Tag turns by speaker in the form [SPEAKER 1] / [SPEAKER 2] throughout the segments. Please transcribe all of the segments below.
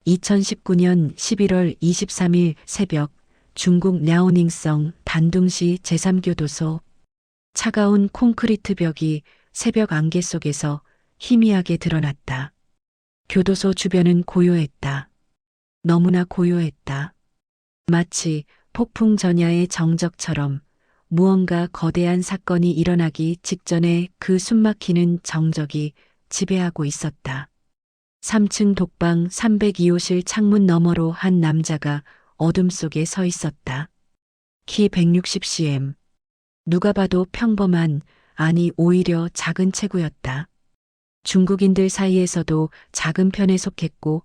[SPEAKER 1] 2019년 11월 23일 새벽 중국 랴오닝성 단둥시 제3교도소. 차가운 콘크리트 벽이 새벽 안개 속에서 희미하게 드러났다. 교도소 주변은 고요했다. 너무나 고요했다. 마치 폭풍 전야의 정적처럼 무언가 거대한 사건이 일어나기 직전에 그 숨막히는 정적이 지배하고 있었다. 3층 독방 302호실 창문 너머로 한 남자가 어둠 속에 서 있었다. 키 160cm. 누가 봐도 평범한, 아니 오히려 작은 체구였다. 중국인들 사이에서도 작은 편에 속했고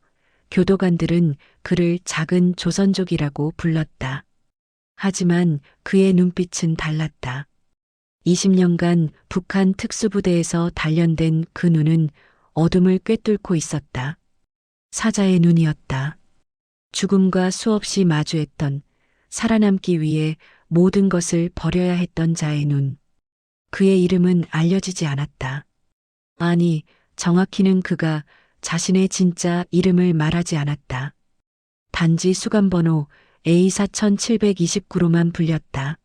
[SPEAKER 1] 교도관들은 그를 작은 조선족이라고 불렀다. 하지만 그의 눈빛은 달랐다. 20년간 북한 특수부대에서 단련된 그 눈은 어둠을 꿰뚫고 있었다. 사자의 눈이었다. 죽음과 수없이 마주했던, 살아남기 위해 모든 것을 버려야 했던 자의 눈. 그의 이름은 알려지지 않았다. 아니, 정확히는 그가 자신의 진짜 이름을 말하지 않았다. 단지 수감번호 A4729로만 불렸다.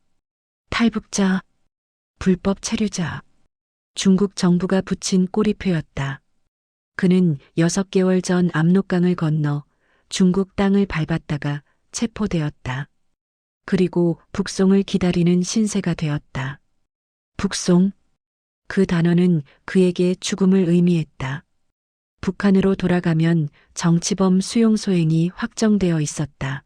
[SPEAKER 1] 탈북자, 불법 체류자. 중국 정부가 붙인 꼬리표였다. 그는 6개월 전 압록강을 건너 중국 땅을 밟았다가 체포되었다. 그리고 북송을 기다리는 신세가 되었다. 북송? 그 단어는 그에게 죽음을 의미했다. 북한으로 돌아가면 정치범 수용 소행이 확정되어 있었다.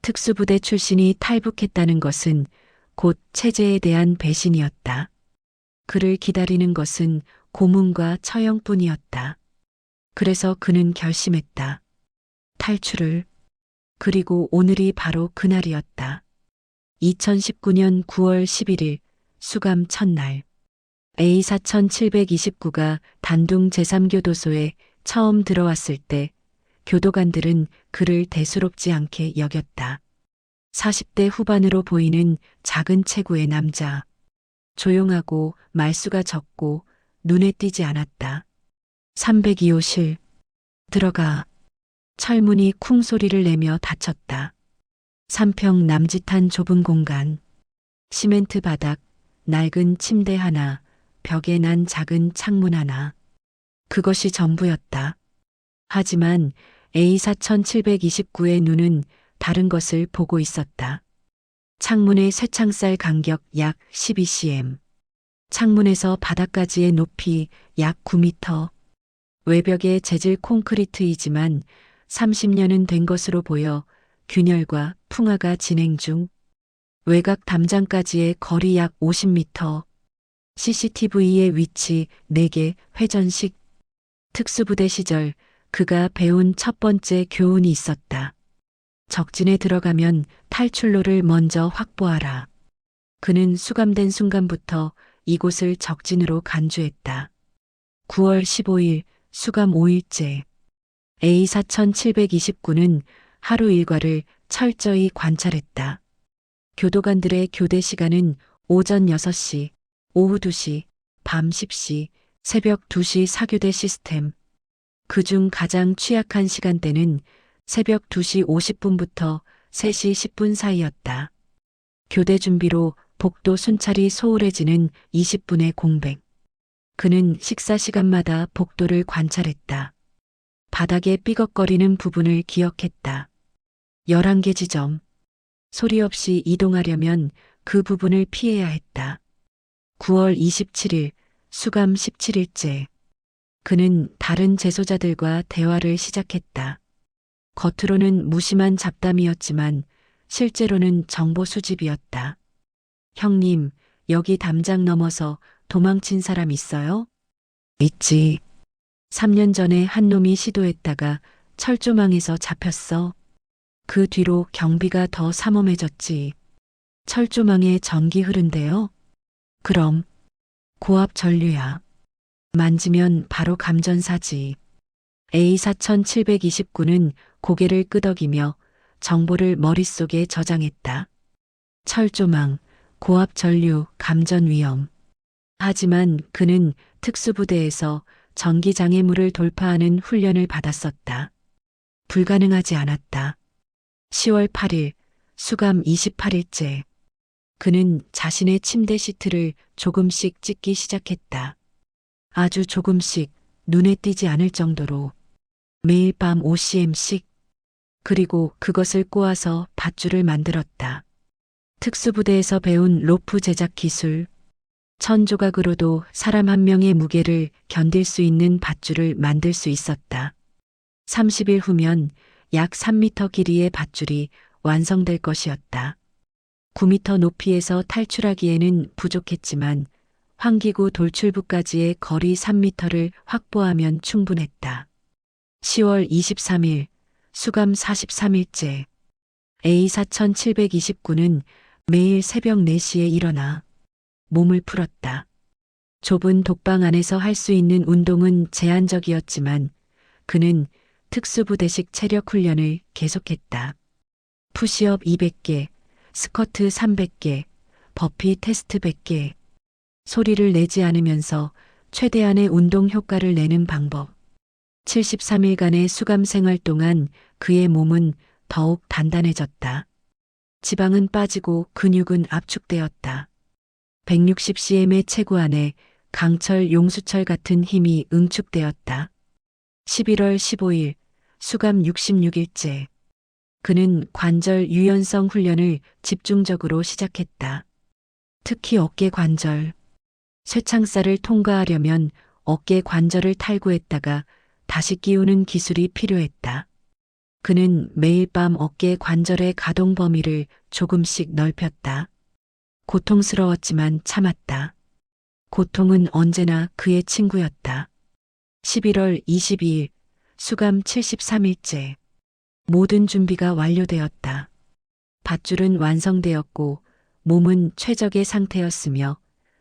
[SPEAKER 1] 특수부대 출신이 탈북했다는 것은 곧 체제에 대한 배신이었다. 그를 기다리는 것은 고문과 처형뿐이었다. 그래서 그는 결심했다. 탈출을. 그리고 오늘이 바로 그날이었다. 2019년 9월 11일 수감 첫날. A4729가 단둥 제3교도소에 처음 들어왔을 때 교도관들은 그를 대수롭지 않게 여겼다. 40대 후반으로 보이는 작은 체구의 남자. 조용하고 말수가 적고 눈에 띄지 않았다. 302호실. 들어가. 철문이 쿵 소리를 내며 닫혔다. 3평 남짓한 좁은 공간. 시멘트 바닥, 낡은 침대 하나, 벽에 난 작은 창문 하나. 그것이 전부였다. 하지만 A4729의 눈은 다른 것을 보고 있었다. 창문의 쇠창살 간격 약 12cm. 창문에서 바닥까지의 높이 약 9m. 외벽의 재질 콘크리트이지만 30년은 된 것으로 보여 균열과 풍화가 진행 중. 외곽 담장까지의 거리 약 50m. CCTV의 위치 4개 회전식. 특수부대 시절 그가 배운 첫 번째 교훈이 있었다. 적진에 들어가면 탈출로를 먼저 확보하라. 그는 수감된 순간부터 이곳을 적진으로 간주했다. 9월 15일 수감 5일째. A4729는 하루 일과를 철저히 관찰했다. 교도관들의 교대 시간은 오전 6시, 오후 2시, 밤 10시, 새벽 2시 사교대 시스템. 그중 가장 취약한 시간대는 새벽 2시 50분부터 3시 10분 사이였다. 교대 준비로 복도 순찰이 소홀해지는 20분의 공백. 그는 식사 시간마다 복도를 관찰했다. 바닥에 삐걱거리는 부분을 기억했다. 11개 지점. 소리 없이 이동하려면 그 부분을 피해야 했다. 9월 27일 수감 17일째. 그는 다른 재소자들과 대화를 시작했다. 겉으로는 무심한 잡담이었지만 실제로는 정보 수집이었다. 형님, 여기 담장 넘어서 도망친 사람 있어요? 있지. 3년 전에 한 놈이 시도했다가 철조망에서 잡혔어. 그 뒤로 경비가 더 삼엄해졌지. 철조망에 전기 흐른대요? 그럼. 고압 전류야. 만지면 바로 감전사지. A4729는 고개를 끄덕이며 정보를 머릿속에 저장했다. 철조망, 고압 전류, 감전 위험. 하지만 그는 특수부대에서 전기장애물을 돌파하는 훈련을 받았었다. 불가능하지 않았다. 10월 8일, 수감 28일째. 그는 자신의 침대 시트를 조금씩 찢기 시작했다. 아주 조금씩, 눈에 띄지 않을 정도로. 매일 밤 5cm씩. 그리고 그것을 꼬아서 밧줄을 만들었다. 특수부대에서 배운 로프 제작 기술. 1000조각으로도 사람 한 명의 무게를 견딜 수 있는 밧줄을 만들 수 있었다. 30일 후면 약 3m 길이의 밧줄이 완성될 것이었다. 9m 높이에서 탈출하기에는 부족했지만 환기구 돌출부까지의 거리 3m를 확보하면 충분했다. 10월 23일, 수감 43일째. A4729는 매일 새벽 4시에 일어나 몸을 풀었다. 좁은 독방 안에서 할 수 있는 운동은 제한적이었지만 그는 특수부대식 체력 훈련을 계속했다. 푸시업 200개, 스쿼트 300개, 버피 테스트 100개. 소리를 내지 않으면서 최대한의 운동 효과를 내는 방법. 73일간의 수감 생활 동안 그의 몸은 더욱 단단해졌다. 지방은 빠지고 근육은 압축되었다. 160cm의 체구 안에 강철 용수철 같은 힘이 응축되었다. 11월 15일, 수감 66일째. 그는 관절 유연성 훈련을 집중적으로 시작했다. 특히 어깨 관절. 쇠창살을 통과하려면 어깨 관절을 탈구했다가 다시 끼우는 기술이 필요했다. 그는 매일 밤 어깨 관절의 가동 범위를 조금씩 넓혔다. 고통스러웠지만 참았다. 고통은 언제나 그의 친구였다. 11월 22일, 수감 73일째. 모든 준비가 완료되었다. 밧줄은 완성되었고 몸은 최적의 상태였으며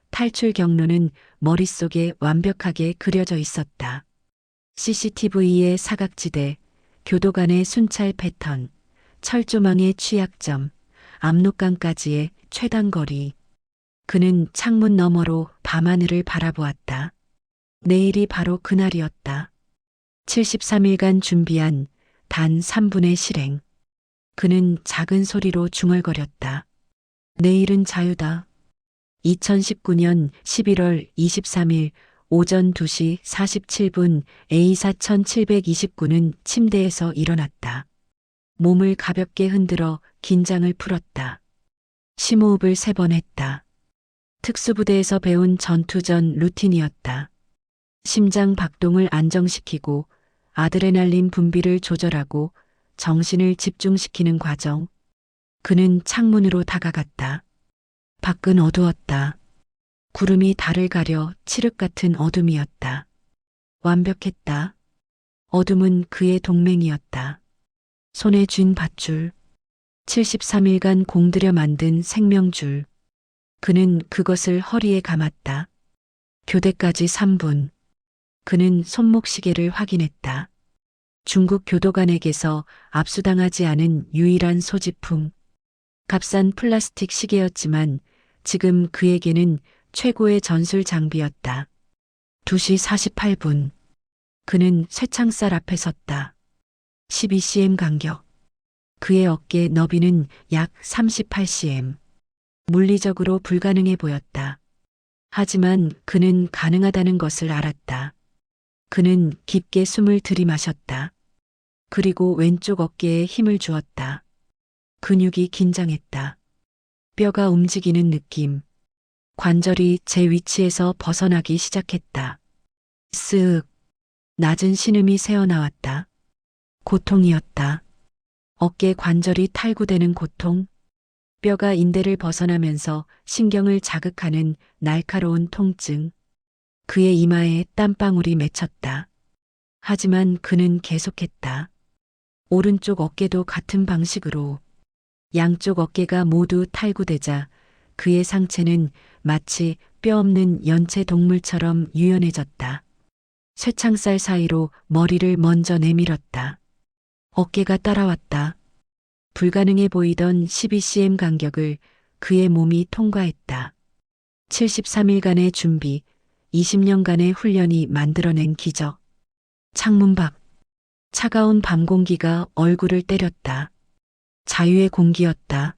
[SPEAKER 1] 탈출 경로는 머릿속에 완벽하게 그려져 있었다. CCTV의 사각지대, 교도관의 순찰 패턴, 철조망의 취약점, 압록강까지의 최단거리. 그는 창문 너머로 밤하늘을 바라보았다. 내일이 바로 그날이었다. 73일간 준비한 단 3분의 실행. 그는 작은 소리로 중얼거렸다. 내일은 자유다. 2019년 11월 23일 오전 2시 47분 A4729는 침대에서 일어났다. 몸을 가볍게 흔들어 긴장을 풀었다. 심호흡을 3번 했다. 특수부대에서 배운 전투 전 루틴이었다. 심장 박동을 안정시키고 아드레날린 분비를 조절하고 정신을 집중시키는 과정. 그는 창문으로 다가갔다. 밖은 어두웠다. 구름이 달을 가려 칠흑 같은 어둠이었다. 완벽했다. 어둠은 그의 동맹이었다. 손에 쥔 밧줄. 73일간 공들여 만든 생명줄. 그는 그것을 허리에 감았다. 교대까지 3분. 그는 손목시계를 확인했다. 중국 교도관에게서 압수당하지 않은 유일한 소지품. 값싼 플라스틱 시계였지만 지금 그에게는 최고의 전술 장비였다. 2시 48분. 그는 쇠창살 앞에 섰다. 12cm 간격. 그의 어깨 너비는 약 38cm. 물리적으로 불가능해 보였다. 하지만 그는 가능하다는 것을 알았다. 그는 깊게 숨을 들이마셨다. 그리고 왼쪽 어깨에 힘을 주었다. 근육이 긴장했다. 뼈가 움직이는 느낌. 관절이 제 위치에서 벗어나기 시작했다. 쓱. 낮은 신음이 새어나왔다. 고통이었다. 어깨 관절이 탈구되는 고통. 뼈가 인대를 벗어나면서 신경을 자극하는 날카로운 통증. 그의 이마에 땀방울이 맺혔다. 하지만 그는 계속했다. 오른쪽 어깨도 같은 방식으로. 양쪽 어깨가 모두 탈구되자 그의 상체는 마치 뼈 없는 연체 동물처럼 유연해졌다. 쇠창살 사이로 머리를 먼저 내밀었다. 어깨가 따라왔다. 불가능해 보이던 12cm 간격을 그의 몸이 통과했다. 73일간의 준비, 20년간의 훈련이 만들어낸 기적. 창문 밖. 차가운 밤 공기가 얼굴을 때렸다. 자유의 공기였다.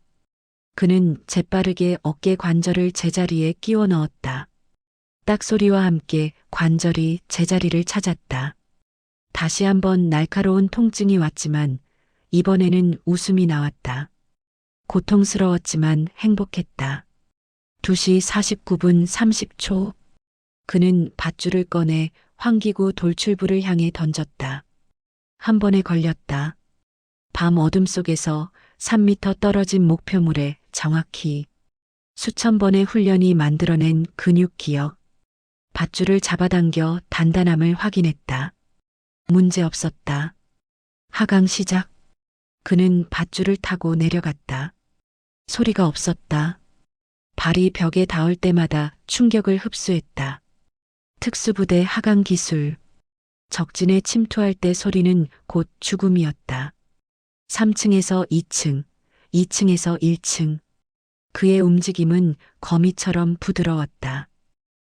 [SPEAKER 1] 그는 재빠르게 어깨 관절을 제자리에 끼워 넣었다. 딱 소리와 함께 관절이 제자리를 찾았다. 다시 한번 날카로운 통증이 왔지만 이번에는 웃음이 나왔다. 고통스러웠지만 행복했다. 2시 49분 30초. 그는 밧줄을 꺼내 환기구 돌출부를 향해 던졌다. 한 번에 걸렸다. 밤 어둠 속에서 3미터 떨어진 목표물에 정확히 수천 번의 훈련이 만들어낸 근육 기억. 밧줄을 잡아당겨 단단함을 확인했다. 문제 없었다. 하강 시작. 그는 밧줄을 타고 내려갔다. 소리가 없었다. 발이 벽에 닿을 때마다 충격을 흡수했다. 특수부대 하강 기술. 적진에 침투할 때 소리는 곧 죽음이었다. 3층에서 2층, 2층에서 1층. 그의 움직임은 거미처럼 부드러웠다.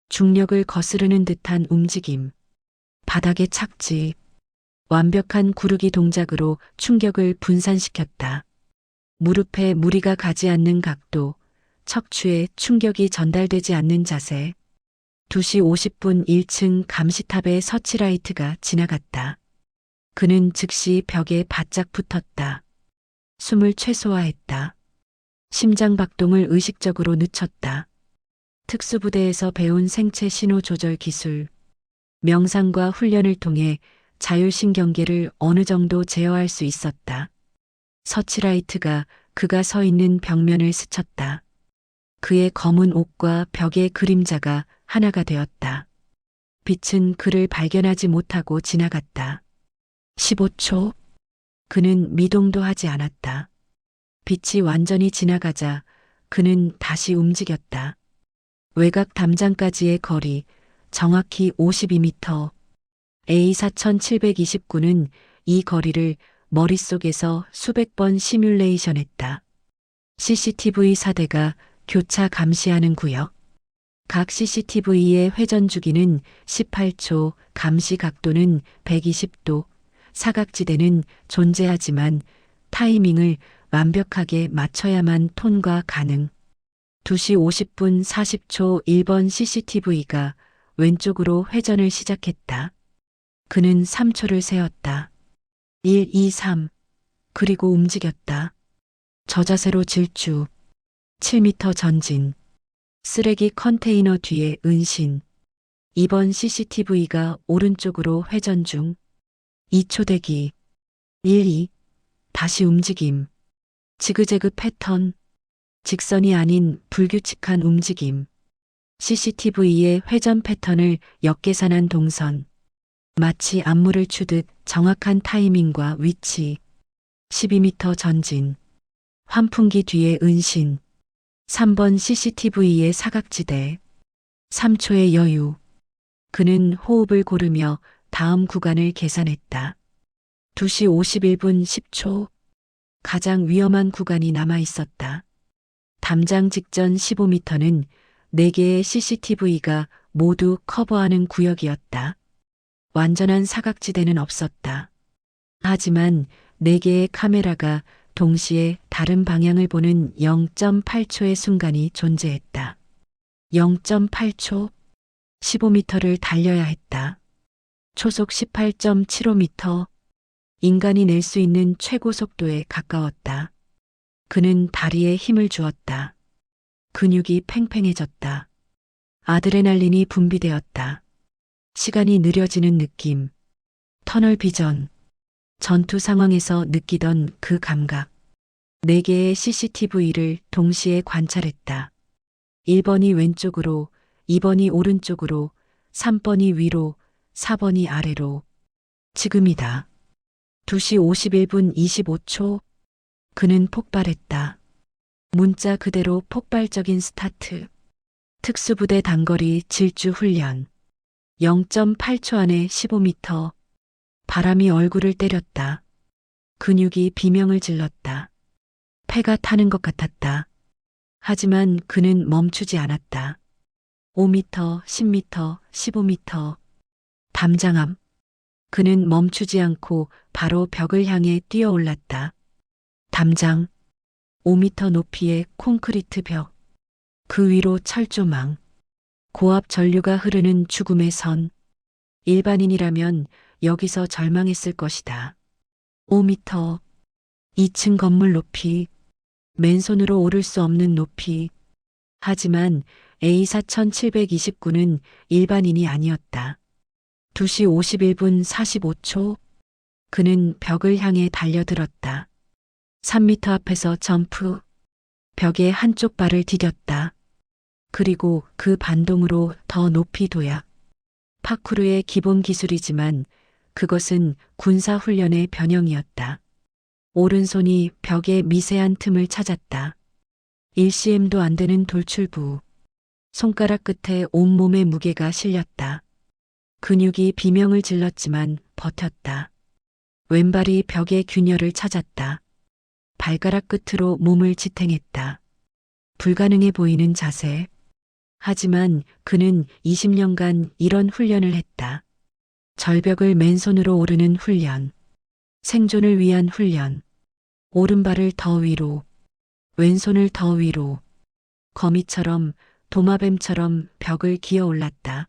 [SPEAKER 1] 중력을 거스르는 듯한 움직임. 바닥의 착지. 완벽한 구르기 동작으로 충격을 분산시켰다. 무릎에 무리가 가지 않는 각도, 척추에 충격이 전달되지 않는 자세. 2시 50분 1층 감시탑의 서치라이트가 지나갔다. 그는 즉시 벽에 바짝 붙었다. 숨을 최소화했다. 심장 박동을 의식적으로 늦췄다. 특수부대에서 배운 생체 신호 조절 기술. 명상과 훈련을 통해 자율신경계를 어느 정도 제어할 수 있었다. 서치라이트가 그가 서 있는 벽면을 스쳤다. 그의 검은 옷과 벽의 그림자가 하나가 되었다. 빛은 그를 발견하지 못하고 지나갔다. 15초. 그는 미동도 하지 않았다. 빛이 완전히 지나가자 그는 다시 움직였다. 외곽 담장까지의 거리 정확히 52m. A4729는 이 거리를 머릿속에서 수백 번 시뮬레이션했다. CCTV 4대가 교차 감시하는 구역. 각 CCTV의 회전 주기는 18초, 감시 각도는 120도, 사각지대는 존재하지만 타이밍을 완벽하게 맞춰야만 통과 가능. 2시 50분 40초 1번 CCTV가 왼쪽으로 회전을 시작했다. 그는 3초를 세었다. 1, 2, 3. 그리고 움직였다. 저자세로 질주. 7m 전진. 쓰레기 컨테이너 뒤에 은신. 2번 CCTV가 오른쪽으로 회전 중. 2초 대기. 1, 2. 다시 움직임. 지그재그 패턴. 직선이 아닌 불규칙한 움직임. CCTV의 회전 패턴을 역계산한 동선. 마치 안무를 추듯 정확한 타이밍과 위치. 12m 전진. 환풍기 뒤에 은신. 3번 CCTV의 사각지대. 3초의 여유. 그는 호흡을 고르며 다음 구간을 계산했다. 2시 51분 10초. 가장 위험한 구간이 남아 있었다. 담장 직전 15m는 4개의 CCTV가 모두 커버하는 구역이었다. 완전한 사각지대는 없었다. 하지만 4개의 카메라가 동시에 다른 방향을 보는 0.8초의 순간이 존재했다. 0.8초, 15m를 달려야 했다. 초속 18.75m, 인간이 낼 수 있는 최고 속도에 가까웠다. 그는 다리에 힘을 주었다. 근육이 팽팽해졌다. 아드레날린이 분비되었다. 시간이 느려지는 느낌. 터널 비전. 전투 상황에서 느끼던 그 감각. 4개의 CCTV를 동시에 관찰했다. 1번이 왼쪽으로, 2번이 오른쪽으로, 3번이 위로, 4번이 아래로. 지금이다. 2시 51분 25초. 그는 폭발했다. 문자 그대로 폭발적인 스타트. 특수부대 단거리 질주 훈련. 0.8초 안에 15m. 바람이 얼굴을 때렸다. 근육이 비명을 질렀다. 폐가 타는 것 같았다. 하지만 그는 멈추지 않았다. 5m, 10m, 15m. 담장 앞. 그는 멈추지 않고 바로 벽을 향해 뛰어올랐다. 담장, 5미터 높이의 콘크리트 벽, 그 위로 철조망, 고압 전류가 흐르는 죽음의 선. 일반인이라면 여기서 절망했을 것이다. 5미터, 2층 건물 높이, 맨손으로 오를 수 없는 높이. 하지만 A4729는 일반인이 아니었다. 2시 51분 45초, 그는 벽을 향해 달려들었다. 3미터 앞에서 점프, 벽의 한쪽 발을 디뎠다. 그리고 그 반동으로 더 높이 도약. 파쿠르의 기본 기술이지만 그것은 군사훈련의 변형이었다. 오른손이 벽의 미세한 틈을 찾았다. 1cm도 안 되는 돌출부. 손가락 끝에 온몸의 무게가 실렸다. 근육이 비명을 질렀지만 버텼다. 왼발이 벽의 균열을 찾았다. 발가락 끝으로 몸을 지탱했다. 불가능해 보이는 자세. 하지만 그는 20년간 이런 훈련을 했다. 절벽을 맨손으로 오르는 훈련. 생존을 위한 훈련. 오른발을 더 위로. 왼손을 더 위로. 거미처럼 도마뱀처럼 벽을 기어 올랐다.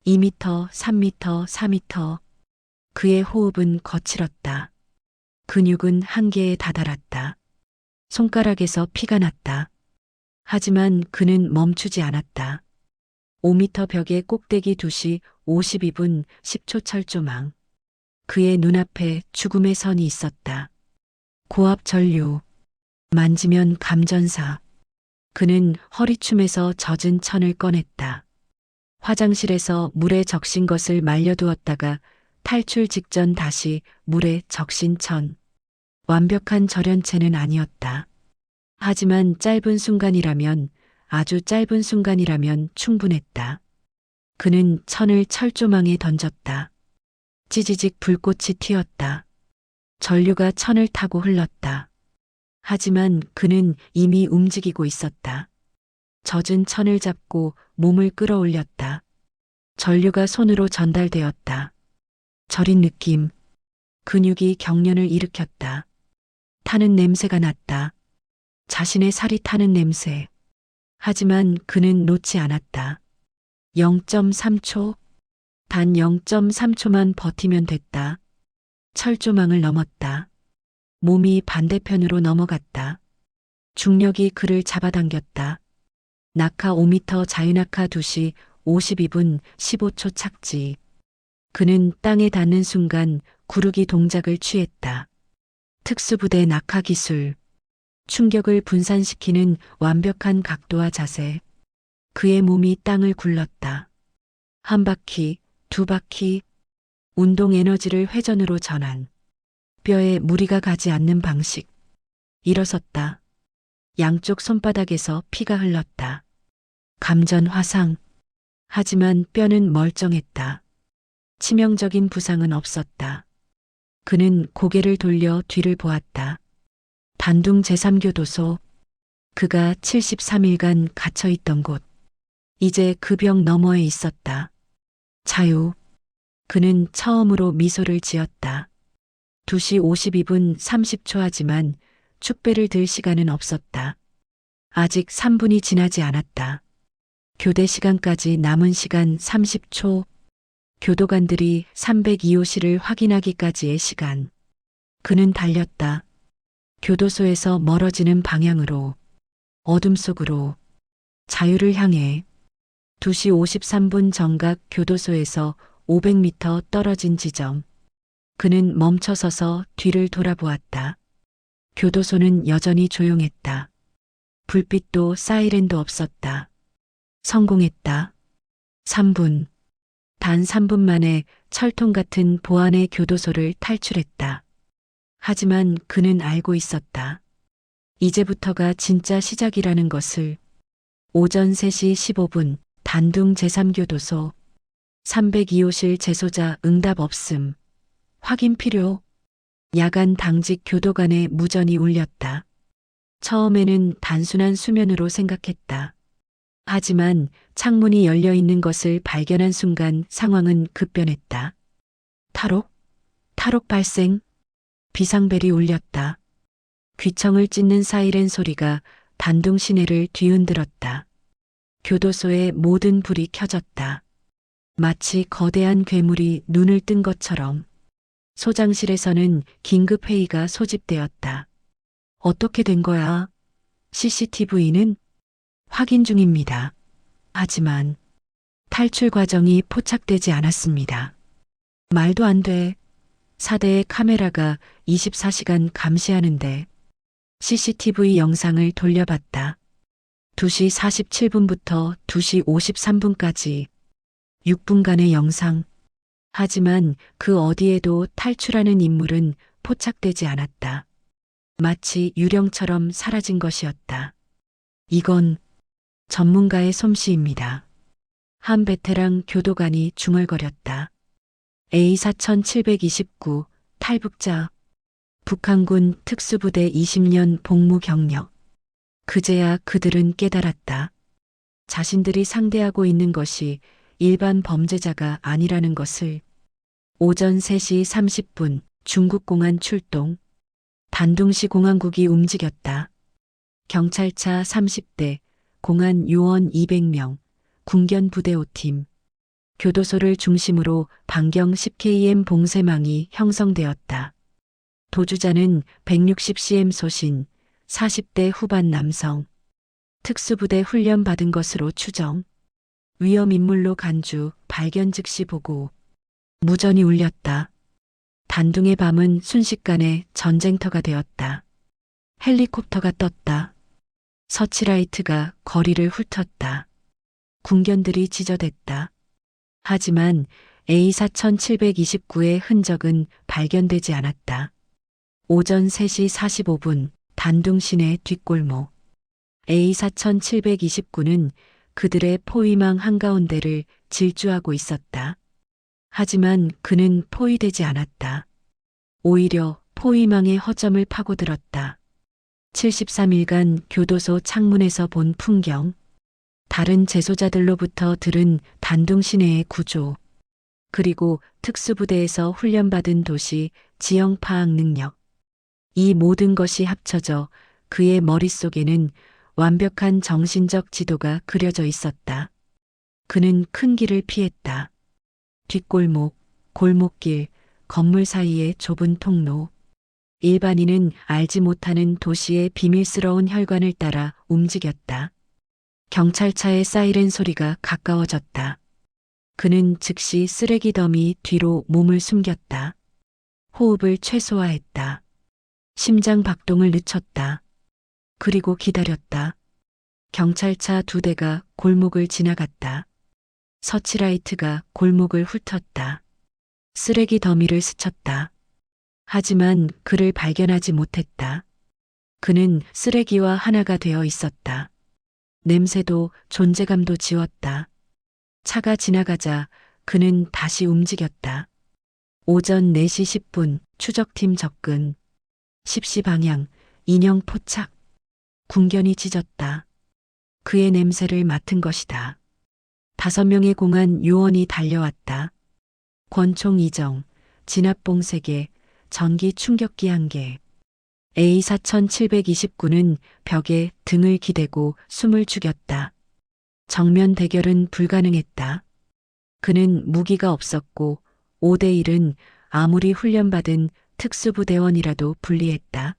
[SPEAKER 1] 2미터, 3미터, 4미터. 그의 호흡은 거칠었다. 근육은 한계에 다다랐다. 손가락에서 피가 났다. 하지만 그는 멈추지 않았다. 5미터 벽의 꼭대기 2시 52분 10초 철조망. 그의 눈앞에 죽음의 선이 있었다. 고압 전류. 만지면 감전사. 그는 허리춤에서 젖은 천을 꺼냈다. 화장실에서 물에 적신 것을 말려두었다가 탈출 직전 다시 물에 적신 천. 완벽한 절연체는 아니었다. 하지만 짧은 순간이라면, 아주 짧은 순간이라면 충분했다. 그는 천을 철조망에 던졌다. 찌지직 불꽃이 튀었다. 전류가 천을 타고 흘렀다. 하지만 그는 이미 움직이고 있었다. 젖은 천을 잡고 몸을 끌어올렸다. 전류가 손으로 전달되었다. 저린 느낌. 근육이 경련을 일으켰다. 타는 냄새가 났다. 자신의 살이 타는 냄새. 하지만 그는 놓지 않았다. 0.3초. 단 0.3초만 버티면 됐다. 철조망을 넘었다. 몸이 반대편으로 넘어갔다. 중력이 그를 잡아당겼다. 낙하 5미터 자유낙하 2시 52분 15초 착지. 그는 땅에 닿는 순간 구르기 동작을 취했다. 특수부대 낙하 기술. 충격을 분산시키는 완벽한 각도와 자세. 그의 몸이 땅을 굴렀다. 한 바퀴, 두 바퀴. 운동 에너지를 회전으로 전환. 뼈에 무리가 가지 않는 방식. 일어섰다. 양쪽 손바닥에서 피가 흘렀다. 감전 화상. 하지만 뼈는 멀쩡했다. 치명적인 부상은 없었다. 그는 고개를 돌려 뒤를 보았다. 단둥 제3교도소. 그가 73일간 갇혀있던 곳. 이제 그 벽 너머에 있었다. 자유. 그는 처음으로 미소를 지었다. 2시 52분 30초 하지만 축배를 들 시간은 없었다. 아직 3분이 지나지 않았다. 교대 시간까지 남은 시간 30초. 교도관들이 302호실을 확인하기까지의 시간. 그는 달렸다. 교도소에서 멀어지는 방향으로. 어둠 속으로. 자유를 향해. 2시 53분 정각 교도소에서 500m 떨어진 지점. 그는 멈춰서서 뒤를 돌아보았다. 교도소는 여전히 조용했다. 불빛도 사이렌도 없었다. 성공했다. 3분. 단 3분 만에 철통 같은 보안의 교도소를 탈출했다. 하지만 그는 알고 있었다. 이제부터가 진짜 시작이라는 것을. 오전 3시 15분 단둥 제3교도소. 302호실 재소자 응답 없음. 확인 필요. 야간 당직 교도관의 무전이 울렸다. 처음에는 단순한 수면으로 생각했다. 하지만 창문이 열려 있는 것을 발견한 순간 상황은 급변했다. 탈옥? 탈옥 발생. 비상벨이 울렸다. 귀청을 찢는 사이렌 소리가 단둥 시내를 뒤흔들었다. 교도소의 모든 불이 켜졌다. 마치 거대한 괴물이 눈을 뜬 것처럼 소장실에서는 긴급 회의가 소집되었다. 어떻게 된 거야? CCTV는 확인 중입니다. 하지만 탈출 과정이 포착되지 않았습니다. 말도 안 돼. 4대의 카메라가 24시간 감시하는데 CCTV 영상을 돌려봤다. 2시 47분부터 2시 53분까지 6분간의 영상. 하지만 그 어디에도 탈출하는 인물은 포착되지 않았다. 마치 유령처럼 사라진 것이었다. 이건 전문가의 솜씨입니다. 한 베테랑 교도관이 중얼거렸다. A4729 탈북자. 북한군 특수부대 20년 복무 경력. 그제야 그들은 깨달았다. 자신들이 상대하고 있는 것이 일반 범죄자가 아니라는 것을. 오전 3시 30분 중국 공안 출동. 단둥시 공안국이 움직였다. 경찰차 30대, 공안 요원 200명, 군견 부대 5팀. 교도소를 중심으로 반경 10km 봉쇄망이 형성되었다. 도주자는 160cm 소신, 40대 후반 남성. 특수부대 훈련 받은 것으로 추정. 위험 인물로 간주, 발견 즉시 보고. 무전이 울렸다. 단둥의 밤은 순식간에 전쟁터가 되었다. 헬리콥터가 떴다. 서치라이트가 거리를 훑었다. 군견들이 지저댔다. 하지만 A4729의 흔적은 발견되지 않았다. 오전 3시 45분 단둥 시내 뒷골목. A4729는 그들의 포위망 한가운데를 질주하고 있었다. 하지만 그는 포위되지 않았다. 오히려 포위망의 허점을 파고들었다. 73일간 교도소 창문에서 본 풍경. 다른 재소자들로부터 들은 단둥 시내의 구조. 그리고 특수부대에서 훈련받은 도시 지형 파악 능력. 이 모든 것이 합쳐져 그의 머릿속에는 완벽한 정신적 지도가 그려져 있었다. 그는 큰 길을 피했다. 뒷골목, 골목길, 건물 사이의 좁은 통로. 일반인은 알지 못하는 도시의 비밀스러운 혈관을 따라 움직였다. 경찰차의 사이렌 소리가 가까워졌다. 그는 즉시 쓰레기 더미 뒤로 몸을 숨겼다. 호흡을 최소화했다. 심장 박동을 늦췄다. 그리고 기다렸다. 경찰차 2대가 골목을 지나갔다. 서치라이트가 골목을 훑었다. 쓰레기 더미를 스쳤다. 하지만 그를 발견하지 못했다. 그는 쓰레기와 하나가 되어 있었다. 냄새도 존재감도 지웠다. 차가 지나가자 그는 다시 움직였다. 오전 4시 10분 추적팀 접근. 10시 방향 인형 포착. 군견이 짖었다. 그의 냄새를 맡은 것이다. 5명의 공안 요원이 달려왔다. 권총 2정, 진압봉 3개, 전기 충격기 1개. A4729는 벽에 등을 기대고 숨을 죽였다. 정면 대결은 불가능했다. 그는 무기가 없었고 5대1은 아무리 훈련받은 특수부대원이라도 불리했다.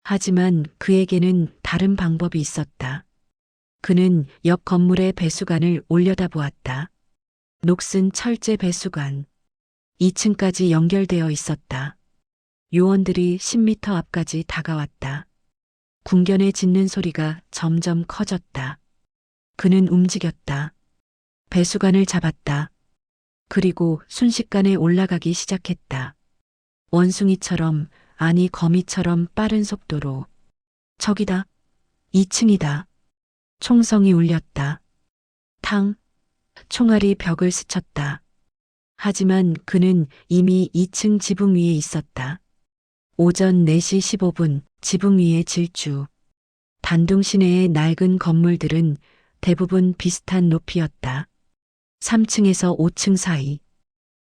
[SPEAKER 1] 하지만 그에게는 다른 방법이 있었다. 그는 옆 건물의 배수관을 올려다보았다. 녹슨 철제 배수관. 2층까지 연결되어 있었다. 요원들이 10m 앞까지 다가왔다. 군견에 짖는 소리가 점점 커졌다. 그는 움직였다. 배수관을 잡았다. 그리고 순식간에 올라가기 시작했다. 원숭이처럼, 아니 거미처럼 빠른 속도로. 저기다. 2층이다. 총성이 울렸다. 탕. 총알이 벽을 스쳤다. 하지만 그는 이미 2층 지붕 위에 있었다. 오전 4시 15분 지붕 위의 질주. 단둥 시내의 낡은 건물들은 대부분 비슷한 높이였다. 3층에서 5층 사이.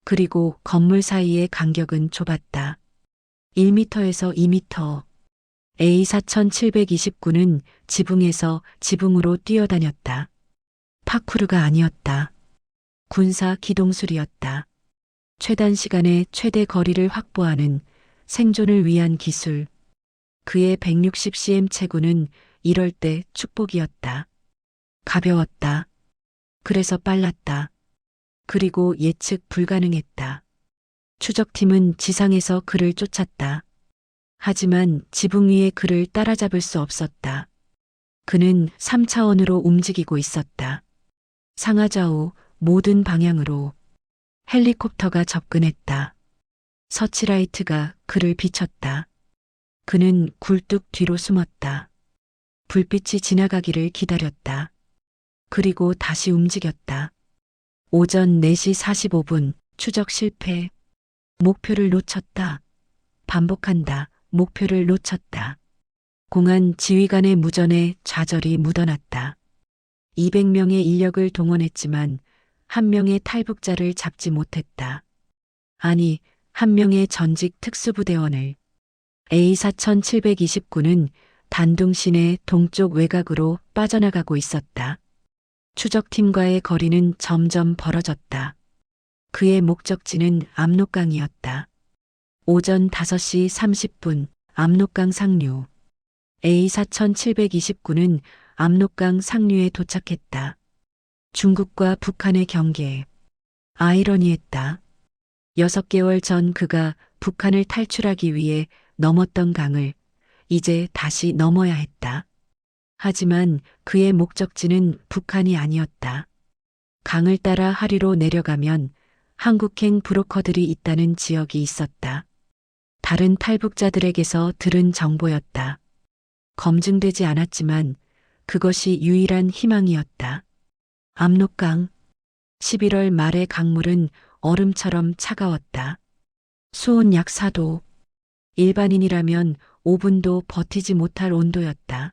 [SPEAKER 1] 그리고 건물 사이의 간격은 좁았다. 1m에서 2m. A4729는 지붕에서 지붕으로 뛰어다녔다. 파쿠르가 아니었다. 군사 기동술이었다. 최단 시간에 최대 거리를 확보하는 생존을 위한 기술. 그의 160cm 체구는 이럴 때 축복이었다. 가벼웠다. 그래서 빨랐다. 그리고 예측 불가능했다. 추적팀은 지상에서 그를 쫓았다. 하지만 지붕 위에 그를 따라잡을 수 없었다. 그는 3차원으로 움직이고 있었다. 상하좌우 모든 방향으로 헬리콥터가 접근했다. 서치라이트가 그를 비췄다. 그는 굴뚝 뒤로 숨었다. 불빛이 지나가기를 기다렸다. 그리고 다시 움직였다. 오전 4시 45분 추적 실패. 목표를 놓쳤다. 반복한다. 목표를 놓쳤다. 공안 지휘관의 무전에 좌절이 묻어났다. 200명의 인력을 동원했지만 한 명의 탈북자를 잡지 못했다. 아니, 한 명의 전직 특수부대원을. A4729는 단둥신의 동쪽 외곽으로 빠져나가고 있었다. 추적팀과의 거리는 점점 벌어졌다. 그의 목적지는 압록강이었다. 오전 5시 30분 압록강 상류. A4729는 압록강 상류에 도착했다. 중국과 북한의 경계. 아이러니했다. 6개월 전 그가 북한을 탈출하기 위해 넘었던 강을 이제 다시 넘어야 했다. 하지만 그의 목적지는 북한이 아니었다. 강을 따라 하류로 내려가면 한국행 브로커들이 있다는 지역이 있었다. 다른 탈북자들에게서 들은 정보였다. 검증되지 않았지만 그것이 유일한 희망이었다. 압록강. 11월 말의 강물은 얼음처럼 차가웠다. 수온 약 4도. 일반인이라면 5분도 버티지 못할 온도였다.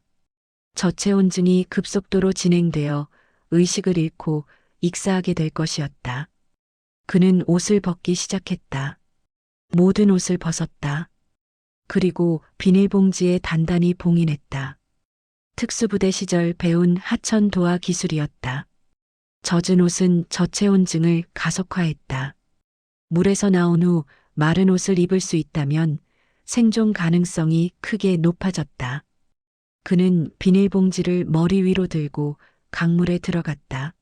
[SPEAKER 1] 저체온증이 급속도로 진행되어 의식을 잃고 익사하게 될 것이었다. 그는 옷을 벗기 시작했다. 모든 옷을 벗었다. 그리고 비닐봉지에 단단히 봉인했다. 특수부대 시절 배운 하천 도하 기술이었다. 젖은 옷은 저체온증을 가속화했다. 물에서 나온 후 마른 옷을 입을 수 있다면 생존 가능성이 크게 높아졌다. 그는 비닐봉지를 머리 위로 들고 강물에 들어갔다.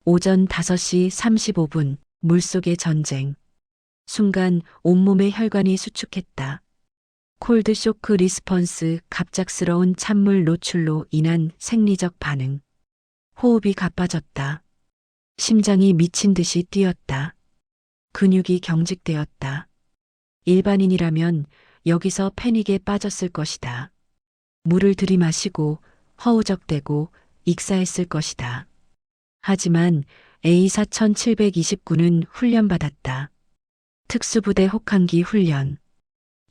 [SPEAKER 1] 오전 5시 35분 물속의 전쟁. 순간 온몸의 혈관이 수축했다. 콜드 쇼크 리스폰스, 갑작스러운 찬물 노출로 인한 생리적 반응. 호흡이 가빠졌다. 심장이 미친 듯이 뛰었다. 근육이 경직되었다. 일반인이라면 여기서 패닉에 빠졌을 것이다. 물을 들이마시고 허우적대고 익사했을 것이다. 하지만 A4729는 훈련받았다. 특수부대 혹한기 훈련.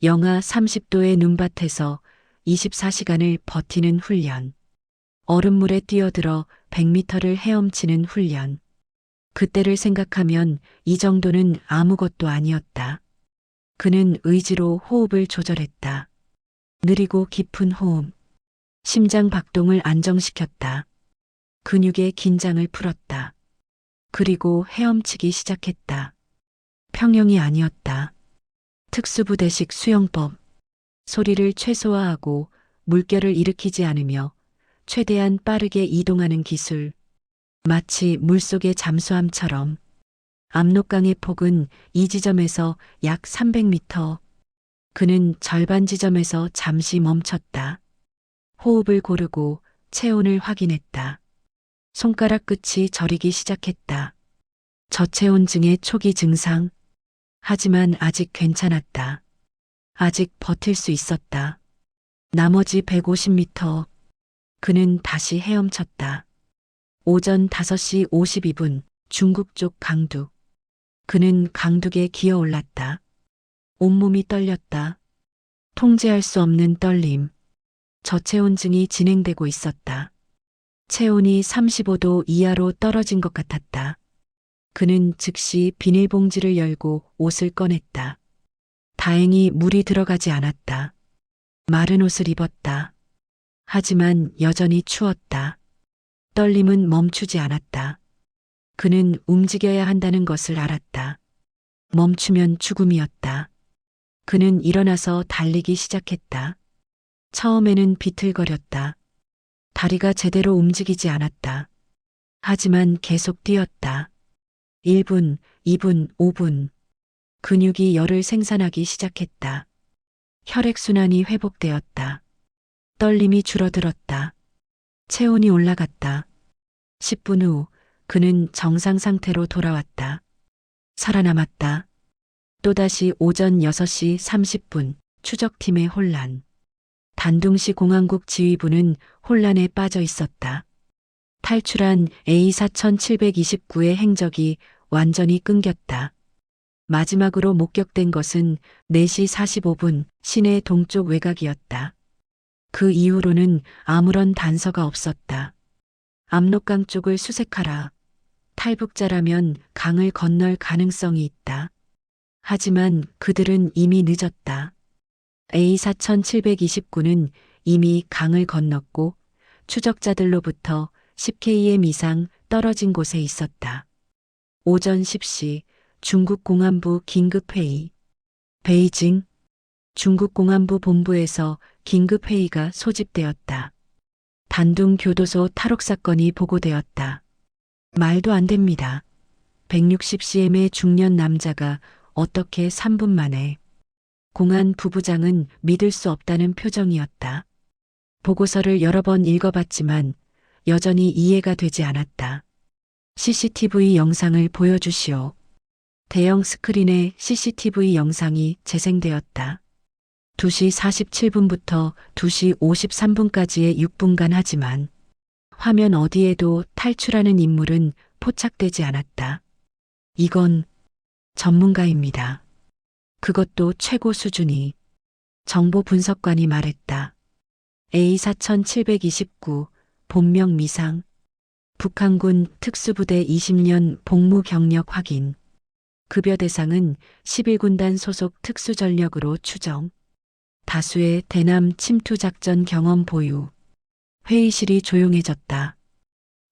[SPEAKER 1] 영하 30도의 눈밭에서 24시간을 버티는 훈련. 얼음물에 뛰어들어 100m를 헤엄치는 훈련. 그때를 생각하면 이 정도는 아무것도 아니었다. 그는 의지로 호흡을 조절했다. 느리고 깊은 호흡. 심장 박동을 안정시켰다. 근육의 긴장을 풀었다. 그리고 헤엄치기 시작했다. 평영이 아니었다. 특수부대식 수영법. 소리를 최소화하고 물결을 일으키지 않으며 최대한 빠르게 이동하는 기술. 마치 물속의 잠수함처럼. 압록강의 폭은 이 지점에서 약 300m. 그는 절반 지점에서 잠시 멈췄다. 호흡을 고르고 체온을 확인했다. 손가락 끝이 저리기 시작했다. 저체온증의 초기 증상. 하지만 아직 괜찮았다. 아직 버틸 수 있었다. 나머지 150m. 그는 다시 헤엄쳤다. 오전 5시 52분 중국 쪽 강둑. 그는 강둑에 기어 올랐다. 온몸이 떨렸다. 통제할 수 없는 떨림. 저체온증이 진행되고 있었다. 체온이 35도 이하로 떨어진 것 같았다. 그는 즉시 비닐봉지를 열고 옷을 꺼냈다. 다행히 물이 들어가지 않았다. 마른 옷을 입었다. 하지만 여전히 추웠다. 떨림은 멈추지 않았다. 그는 움직여야 한다는 것을 알았다. 멈추면 죽음이었다. 그는 일어나서 달리기 시작했다. 처음에는 비틀거렸다. 다리가 제대로 움직이지 않았다. 하지만 계속 뛰었다. 1분, 2분, 5분. 근육이 열을 생산하기 시작했다. 혈액순환이 회복되었다. 떨림이 줄어들었다. 체온이 올라갔다. 10분 후 그는 정상 상태로 돌아왔다. 살아남았다. 또다시 오전 6시 30분 추적팀의 혼란. 단둥시 공항국 지휘부는 혼란에 빠져 있었다. 탈출한 A4729의 행적이 완전히 끊겼다. 마지막으로 목격된 것은 4시 45분 시내 동쪽 외곽이었다. 그 이후로는 아무런 단서가 없었다. 압록강 쪽을 수색하라. 탈북자라면 강을 건널 가능성이 있다. 하지만 그들은 이미 늦었다. A4729는 이미 강을 건넜고 추적자들로부터 10km 이상 떨어진 곳에 있었다. 오전 10시 중국 공안부 긴급회의. 베이징. 중국 공안부 본부에서 긴급회의가 소집되었다. 단둥 교도소 탈옥 사건이 보고되었다. 말도 안 됩니다. 160cm의 중년 남자가 어떻게 3분 만에. 공안 부부장은 믿을 수 없다는 표정이었다. 보고서를 여러 번 읽어봤지만 여전히 이해가 되지 않았다. CCTV 영상을 보여주시오. 대형 스크린에 CCTV 영상이 재생되었다. 2시 47분부터 2시 53분까지의 6분간 하지만 화면 어디에도 탈출하는 인물은 포착되지 않았다. 이건 전문가입니다. 그것도 최고 수준이. 정보 분석관이 말했다. A4729 본명 미상. 북한군 특수부대 20년 복무 경력 확인. 급여 대상은 11군단 소속 특수전력으로 추정. 다수의 대남 침투 작전 경험 보유. 회의실이 조용해졌다.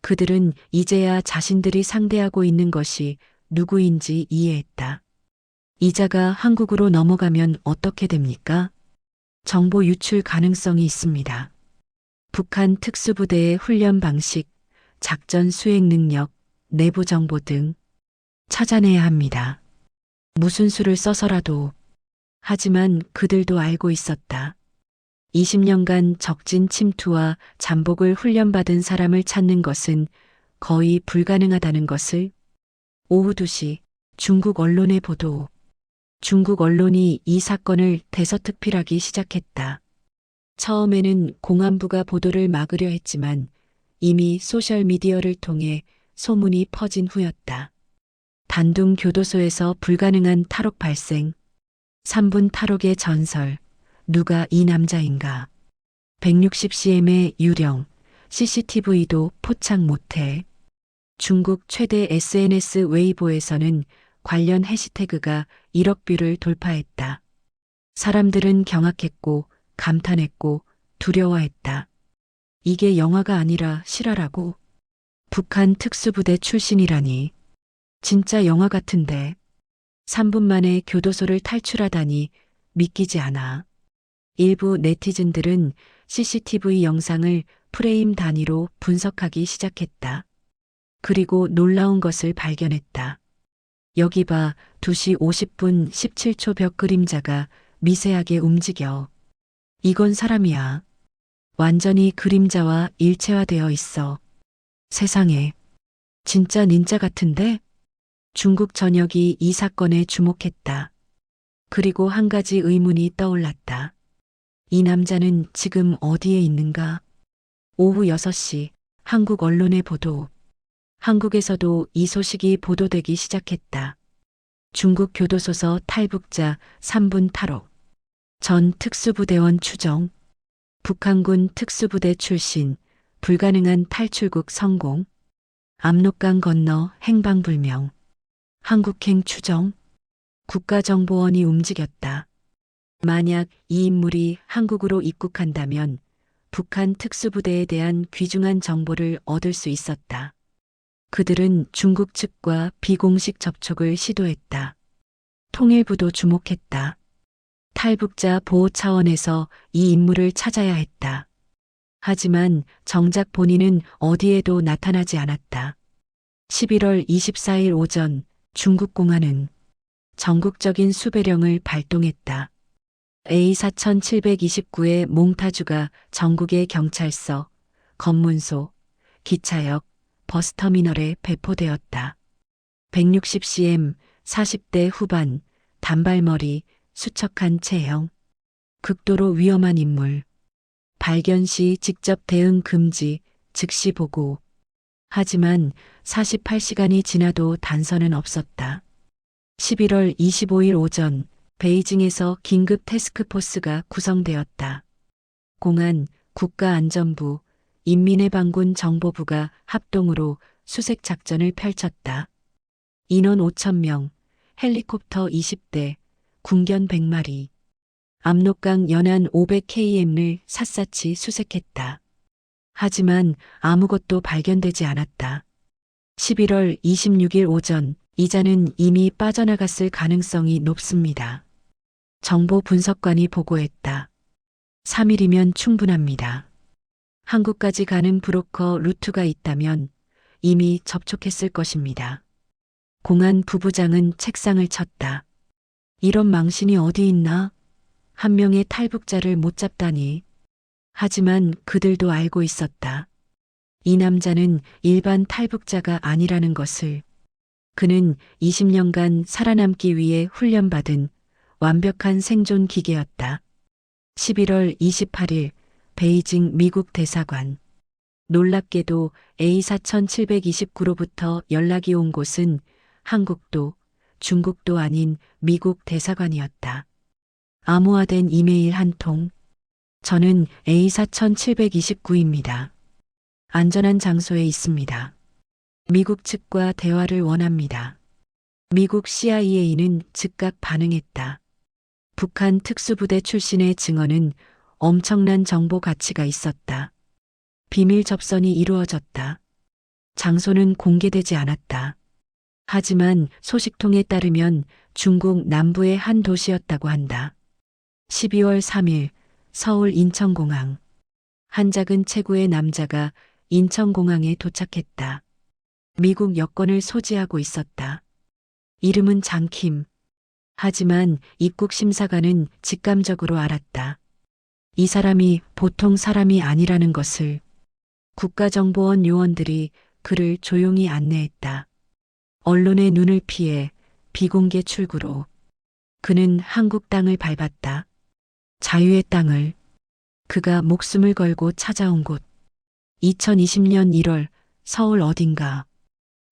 [SPEAKER 1] 그들은 이제야 자신들이 상대하고 있는 것이 누구인지 이해했다. 이자가 한국으로 넘어가면 어떻게 됩니까? 정보 유출 가능성이 있습니다. 북한 특수부대의 훈련 방식, 작전 수행 능력, 내부 정보 등 찾아내야 합니다. 무슨 수를 써서라도. 하지만 그들도 알고 있었다. 20년간 적진 침투와 잠복을 훈련받은 사람을 찾는 것은 거의 불가능하다는 것을. 오후 2시 중국 언론의 보도. 중국 언론이 이 사건을 대서특필하기 시작했다. 처음에는 공안부가 보도를 막으려 했지만 이미 소셜미디어를 통해 소문이 퍼진 후였다. 단둥 교도소에서 불가능한 탈옥 발생. 3분 탈옥의 전설. 누가 이 남자인가. 160cm의 유령. CCTV도 포착 못해. 중국 최대 SNS 웨이보에서는 관련 해시태그가 1억 뷰를 돌파했다. 사람들은 경악했고 감탄했고 두려워했다. 이게 영화가 아니라 실화라고. 북한 특수부대 출신이라니. 진짜 영화 같은데. 3분 만에 교도소를 탈출하다니 믿기지 않아. 일부 네티즌들은 CCTV 영상을 프레임 단위로 분석하기 시작했다. 그리고 놀라운 것을 발견했다. 여기 봐, 2시 50분 17초 벽 그림자가 미세하게 움직여. 이건 사람이야. 완전히 그림자와 일체화되어 있어. 세상에. 진짜 닌자 같은데? 중국 전역이 이 사건에 주목했다. 그리고 한 가지 의문이 떠올랐다. 이 남자는 지금 어디에 있는가? 오후 6시 한국 언론의 보도. 한국에서도 이 소식이 보도되기 시작했다. 중국 교도소서 탈북자 3분 탈옥. 전 특수부대원 추정. 북한군 특수부대 출신. 불가능한 탈출국 성공. 압록강 건너 행방불명. 한국행 추정? 국가정보원이 움직였다. 만약 이 인물이 한국으로 입국한다면 북한 특수부대에 대한 귀중한 정보를 얻을 수 있었다. 그들은 중국 측과 비공식 접촉을 시도했다. 통일부도 주목했다. 탈북자 보호 차원에서 이 인물을 찾아야 했다. 하지만 정작 본인은 어디에도 나타나지 않았다. 11월 24일 오전 중국 공안은 전국적인 수배령을 발동했다. A4729의 몽타주가 전국의 경찰서, 검문소, 기차역, 버스터미널에 배포되었다. 160cm, 40대 후반, 단발머리, 수척한 체형, 극도로 위험한 인물. 발견 시 직접 대응 금지, 즉시 보고. 하지만 48시간이 지나도 단서는 없었다. 11월 25일 오전 베이징에서 긴급 태스크포스가 구성되었다. 공안, 국가안전부, 인민해방군 정보부가 합동으로 수색 작전을 펼쳤다. 인원 5,000명, 헬리콥터 20대, 군견 100마리, 압록강 연안 500km를 샅샅이 수색했다. 하지만 아무것도 발견되지 않았다. 11월 26일 오전 이자는 이미 빠져나갔을 가능성이 높습니다. 정보 분석관이 보고했다. 3일이면 충분합니다. 한국까지 가는 브로커 루트가 있다면 이미 접촉했을 것입니다. 공안 부부장은 책상을 쳤다. 이런 망신이 어디 있나? 한 명의 탈북자를 못 잡다니. 하지만 그들도 알고 있었다. 이 남자는 일반 탈북자가 아니라는 것을. 그는 20년간 살아남기 위해 훈련받은 완벽한 생존 기계였다. 11월 28일 베이징 미국 대사관. 놀랍게도 A4729로부터 연락이 온 곳은 한국도 중국도 아닌 미국 대사관이었다. 암호화된 이메일 한 통. 저는 A4729입니다. 안전한 장소에 있습니다. 미국 측과 대화를 원합니다. 미국 CIA는 즉각 반응했다. 북한 특수부대 출신의 증언은 엄청난 정보 가치가 있었다. 비밀 접선이 이루어졌다. 장소는 공개되지 않았다. 하지만 소식통에 따르면 중국 남부의 한 도시였다고 한다. 12월 3일 서울 인천공항. 한 작은 체구의 남자가 인천공항에 도착했다. 미국 여권을 소지하고 있었다. 이름은 장킴. 하지만 입국 심사관은 직감적으로 알았다. 이 사람이 보통 사람이 아니라는 것을. 국가정보원 요원들이 그를 조용히 안내했다. 언론의 눈을 피해 비공개 출구로. 그는 한국 땅을 밟았다. 자유의 땅을. 그가 목숨을 걸고 찾아온 곳. 2020년 1월 서울 어딘가.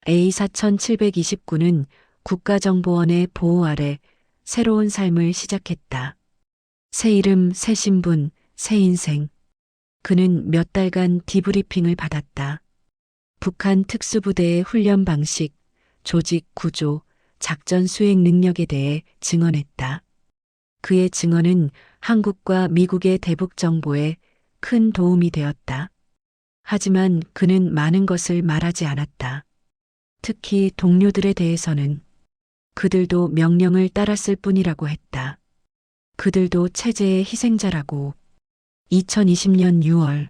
[SPEAKER 1] A4729는 국가정보원의 보호 아래 새로운 삶을 시작했다. 새 이름, 새 신분, 새 인생. 그는 몇 달간 디브리핑을 받았다. 북한 특수부대의 훈련 방식, 조직 구조, 작전 수행 능력에 대해 증언했다. 그의 증언은 한국과 미국의 대북 정보에 큰 도움이 되었다. 하지만 그는 많은 것을 말하지 않았다. 특히 동료들에 대해서는 그들도 명령을 따랐을 뿐이라고 했다. 그들도 체제의 희생자라고. 2020년 6월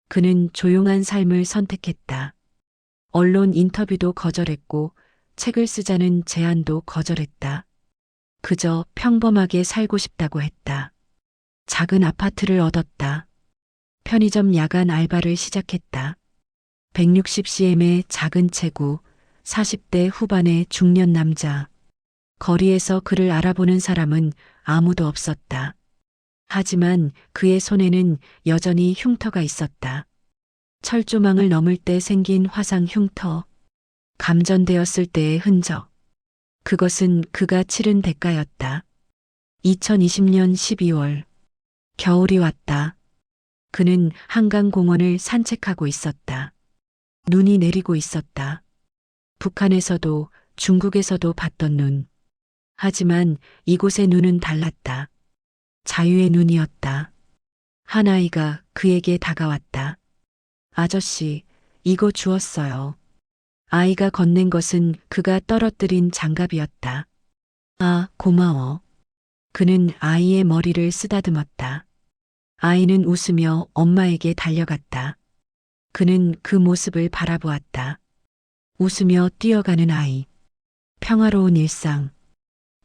[SPEAKER 1] 그는 조용한 삶을 선택했다. 언론 인터뷰도 거절했고 책을 쓰자는 제안도 거절했다. 그저 평범하게 살고 싶다고 했다. 작은 아파트를 얻었다. 편의점 야간 알바를 시작했다. 160cm의 작은 체구, 40대 후반의 중년 남자. 거리에서 그를 알아보는 사람은 아무도 없었다. 하지만 그의 손에는 여전히 흉터가 있었다. 철조망을 넘을 때 생긴 화상 흉터. 감전되었을 때의 흔적. 그것은 그가 치른 대가였다. 2020년 12월. 겨울이 왔다. 그는 한강공원을 산책하고 있었다. 눈이 내리고 있었다. 북한에서도 중국에서도 봤던 눈. 하지만 이곳의 눈은 달랐다. 자유의 눈이었다. 한 아이가 그에게 다가왔다. 아저씨, 이거 주었어요. 아이가 건넨 것은 그가 떨어뜨린 장갑이었다. 아, 고마워. 그는 아이의 머리를 쓰다듬었다. 아이는 웃으며 엄마에게 달려갔다. 그는 그 모습을 바라보았다. 웃으며 뛰어가는 아이. 평화로운 일상.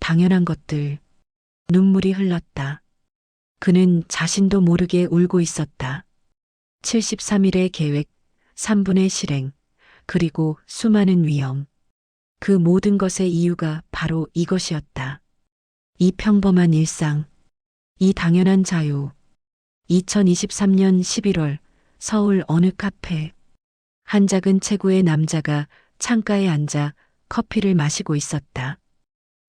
[SPEAKER 1] 당연한 것들. 눈물이 흘렀다. 그는 자신도 모르게 울고 있었다. 73일의 계획, 3분의 실행, 그리고 수많은 위험. 그 모든 것의 이유가 바로 이것이었다. 이 평범한 일상, 이 당연한 자유. 2023년 11월 서울 어느 카페. 한 작은 체구의 남자가 창가에 앉아 커피를 마시고 있었다.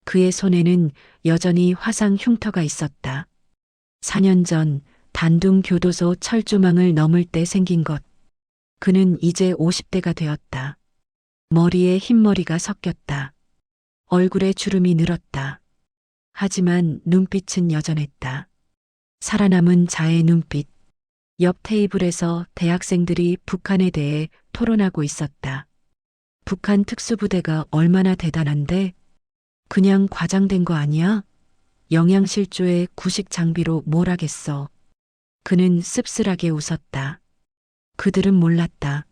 [SPEAKER 1] 그의 손에는 여전히 화상 흉터가 있었다. 4년 전 단둥 교도소 철조망을 넘을 때 생긴 것. 그는 이제 50대가 되었다. 머리에 흰머리가 섞였다. 얼굴에 주름이 늘었다. 하지만 눈빛은 여전했다. 살아남은 자의 눈빛. 옆 테이블에서 대학생들이 북한에 대해 토론하고 있었다. 북한 특수부대가 얼마나 대단한데? 그냥 과장된 거 아니야? 영양실조에 구식 장비로 뭘 하겠어. 그는 씁쓸하게 웃었다. 그들은 몰랐다.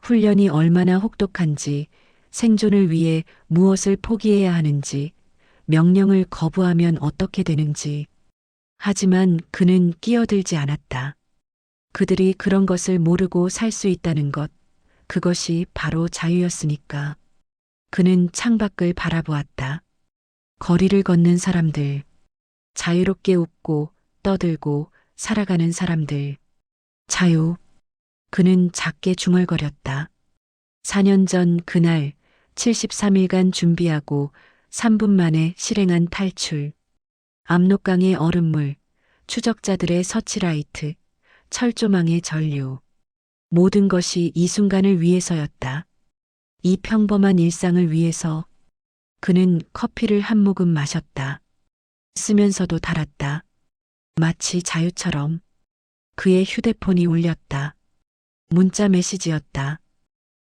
[SPEAKER 1] 훈련이 얼마나 혹독한지, 생존을 위해 무엇을 포기해야 하는지, 명령을 거부하면 어떻게 되는지. 하지만 그는 끼어들지 않았다. 그들이 그런 것을 모르고 살 수 있다는 것, 그것이 바로 자유였으니까. 그는 창밖을 바라보았다. 거리를 걷는 사람들, 자유롭게 웃고 떠들고 살아가는 사람들. 자유. 그는 작게 중얼거렸다. 4년 전 그날 73일간 준비하고 3분 만에 실행한 탈출. 압록강의 얼음물, 추적자들의 서치라이트, 철조망의 전류. 모든 것이 이 순간을 위해서였다. 이 평범한 일상을 위해서. 그는 커피를 한 모금 마셨다. 쓰면서도 달았다. 마치 자유처럼. 그의 휴대폰이 울렸다. 문자 메시지였다.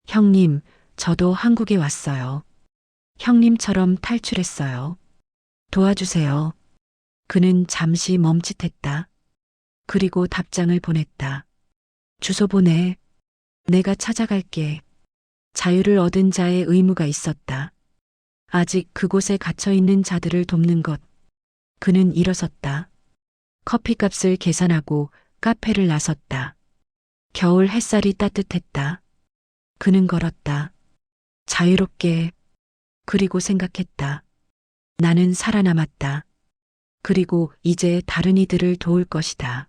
[SPEAKER 1] 형님, 저도 한국에 왔어요. 형님처럼 탈출했어요. 도와주세요. 그는 잠시 멈칫했다. 그리고 답장을 보냈다. 주소 보내. 내가 찾아갈게. 자유를 얻은 자의 의무가 있었다. 아직 그곳에 갇혀 있는 자들을 돕는 것. 그는 일어섰다. 커피값을 계산하고 카페를 나섰다. 겨울 햇살이 따뜻했다. 그는 걸었다. 자유롭게. 그리고 생각했다. 나는 살아남았다. 그리고 이제 다른 이들을 도울 것이다.